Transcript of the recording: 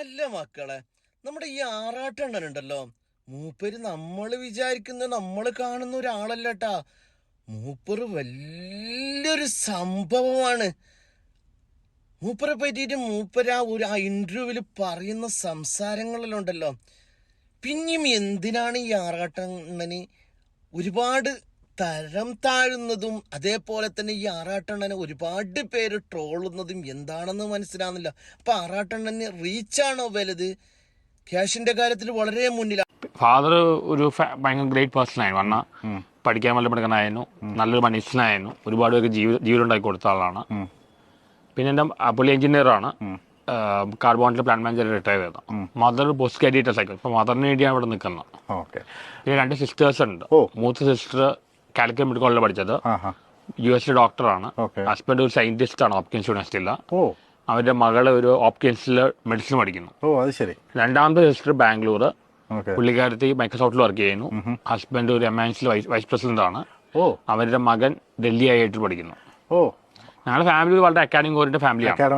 അല്ല മക്കളെ, നമ്മുടെ ഈ ആറാട്ടണ്ണനുണ്ടല്ലോ, മൂപ്പര് നമ്മള് വിചാരിക്കുന്ന നമ്മള് കാണുന്ന ഒരാളല്ലട്ടാ. മൂപ്പര് വലിയൊരു സംഭവമാണ്. മൂപ്പരെ പറ്റിയിട്ട് ആ ഇന്റർവ്യൂവിൽ പറയുന്ന സംസാരങ്ങളെല്ലാം ഉണ്ടല്ലോ. പിന്നെയും എന്തിനാണ് ഈ ആറാട്ടണ്ണന് ഒരുപാട് തരം താഴുന്നതും അതേപോലെ തന്നെ ഈ ആറാട്ടണ്ണനെ ഒരുപാട് പേര് ട്രോളുന്നതും എന്താണെന്ന് മനസ്സിലാവുന്നില്ല. അപ്പൊ ആറാട്ടണ്ണന് റീച്ചാണോ വലുത്? ക്യാഷിന്റെ കാര്യത്തിൽ വളരെ മുന്നിലാണ്. ഫാദർ ഒരു ഭയങ്കര ഗ്രേറ്റ് പേഴ്സൺ ആയിരുന്നു. പറഞ്ഞാൽ പഠിക്കാൻ വളരെ മിടുക്കനായിരുന്നു, നല്ലൊരു മനുഷ്യനായിരുന്നു, ഒരുപാട് പേർക്ക് ജീവിതം ഉണ്ടാക്കി കൊടുത്ത ആളാണ്. പിന്നെ എൻ്റെ പുള്ളി എഞ്ചിനീയറാണ്, കാർബോണിലെ പ്ലാന്റ് മാനേജർ റിട്ടയർ ചെയ്തത്. Mother post graduate cycle. ഇപ്പം മദറിന് വേണ്ടിയാണ് ഇവിടെ നിൽക്കുന്നത്. പിന്നെ 2 സിസ്റ്റേഴ്സ് ഉണ്ട്. മൂത്ത സിസ്റ്റർ കാലിക്കറ്റ് മെഡിക്കൽ കോളേജിൽ പഠിച്ചത്, US ഡോക്ടറാണ്. ഹസ്ബൻഡ് ഒരു സയന്റിസ്റ്റ് ആണ് ഹോപ്കിൻസ് യൂണിവേഴ്സിറ്റിയിൽ. അവരുടെ മകള് ഒരു ഹോപ്കിൻസിൽ മെഡിസിൻ പഠിക്കുന്നു. രണ്ടാമത്തെ സിസ്റ്റർ ബാംഗ്ലൂർ, പുള്ളിക്കാരത്തി മൈക്രോസോഫ്റ്റിൽ വർക്ക് ചെയ്യുന്നു. ഹസ്ബൻഡ് ഒരു MNCയിൽ വൈസ് പ്രസിഡന്റ് ആണ്. അവരുടെ മകൻ ഡൽഹി IIT പഠിക്കുന്നു. ഞങ്ങളുടെ ഫാമിലി വളരെ അക്കാഡമിക് ഓറിയന്റഡ് ഫാമിലിയാണ്.